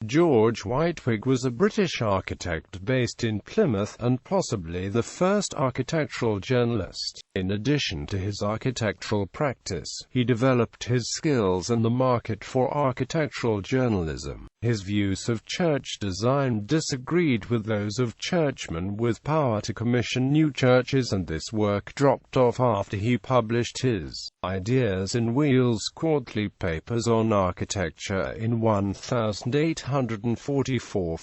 George Wightwick was a British architect based in Plymouth, and possibly the first architectural journalist. In addition to his architectural practice, he developed his skills in the market for architectural journalism. His views of church design disagreed with those of churchmen with power to commission new churches, and this work dropped off after he published his ideas in Weale's quarterly papers on architecture in 1844.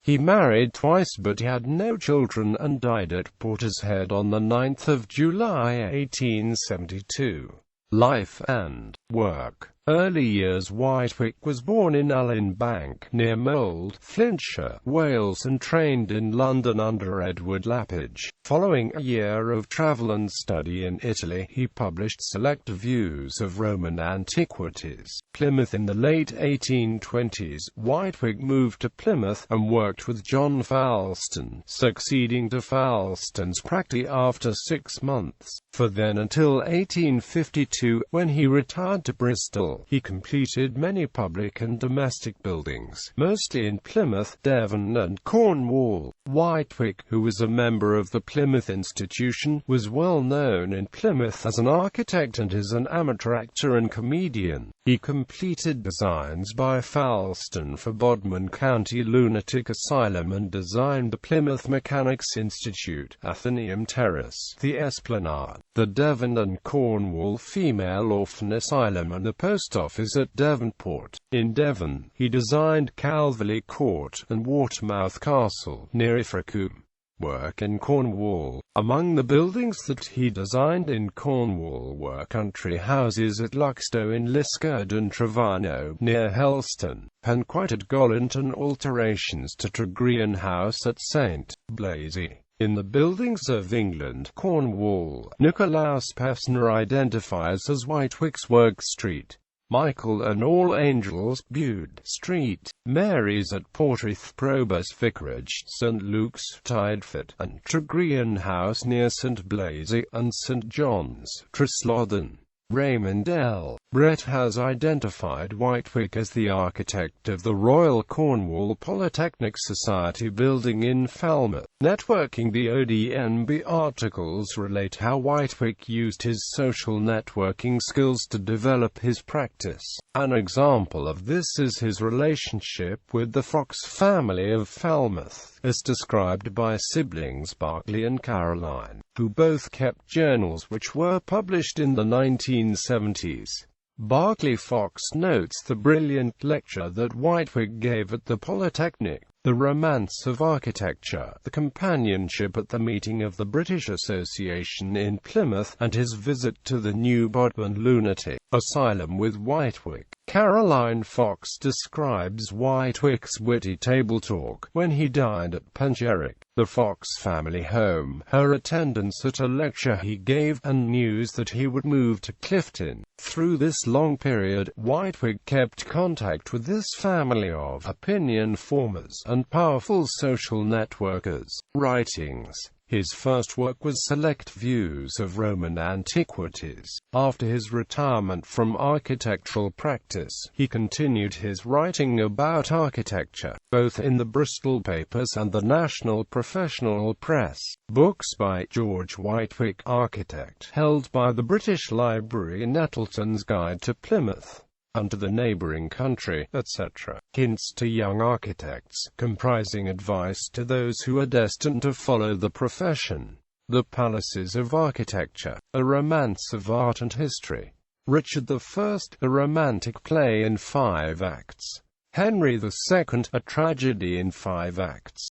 He married twice but had no children and died at Portishead on 9 July 1872. Life and work. Early years. Wightwick was born in Allenbank, near Mold, Flintshire, Wales, and trained in London under Edward Lappage. Following a year of travel and study in Italy, he published Select Views of Roman Antiquities. Plymouth. In the late 1820s, Wightwick moved to Plymouth, and worked with John Falston, succeeding to Falston's practice after 6 months. For then until 1852, when he retired to Bristol, he completed many public and domestic buildings, mostly in Plymouth, Devon and Cornwall. Wightwick, who was a member of the Plymouth Institution, was well known in Plymouth as an architect and as an amateur actor and comedian. He completed designs by Falston for Bodmin County Lunatic Asylum and designed the Plymouth Mechanics Institute, Athenaeum Terrace, the Esplanade, the Devon and Cornwall Female Orphan Asylum, and the post office at Devonport. In Devon, he designed Calverley Court and Watermouth Castle, near Ilfracombe. Work in Cornwall. Among the buildings that he designed in Cornwall were country houses at Luxtow in Liskeard and Trevano, near Helston, Penquite at Gollant, and alterations to Tregrean House at St. Blaise. In the Buildings of England, Cornwall, Nicolaus Pevsner identifies as Wightwick's Work Street, Michael and All Angels, Bude Street, Mary's at Portreath, Probus Vicarage, St. Luke's, Tydeford, and Tregrean House near St. Blaise, and St. John's, Tresloden. Raymond L. Brett has identified Wightwick as the architect of the Royal Cornwall Polytechnic Society building in Falmouth. Networking. The ODNB articles relate how Wightwick used his social networking skills to develop his practice. An example of this is his relationship with the Fox family of Falmouth, as described by siblings Barclay and Caroline, who both kept journals which were published in the 1970s. Barclay Fox notes the brilliant lecture that Wightwick gave at the Polytechnic, The Romance of Architecture, the companionship at the meeting of the British Association in Plymouth, and his visit to the new Bodmin Lunatic Asylum with Wightwick. Caroline Fox describes Wightwick's witty table talk when he dined at Pencherrick, the Fox family home, her attendance at a lecture he gave, and news that he would move to Clifton. Through this long period, Wightwick kept contact with this family of opinion formers and powerful social networkers. Writings. His first work was Select Views of Roman Antiquities. After his retirement from architectural practice, he continued his writing about architecture, both in the Bristol papers and the National Professional Press. Books by George Wightwick, architect, held by the British Library, Nettleton's Guide to Plymouth and to the neighbouring country, etc. Hints to young architects, comprising advice to those who are destined to follow the profession. The Palaces of Architecture, A Romance of Art and History. Richard I, a romantic play in 5 acts. Henry II, a tragedy in 5 acts.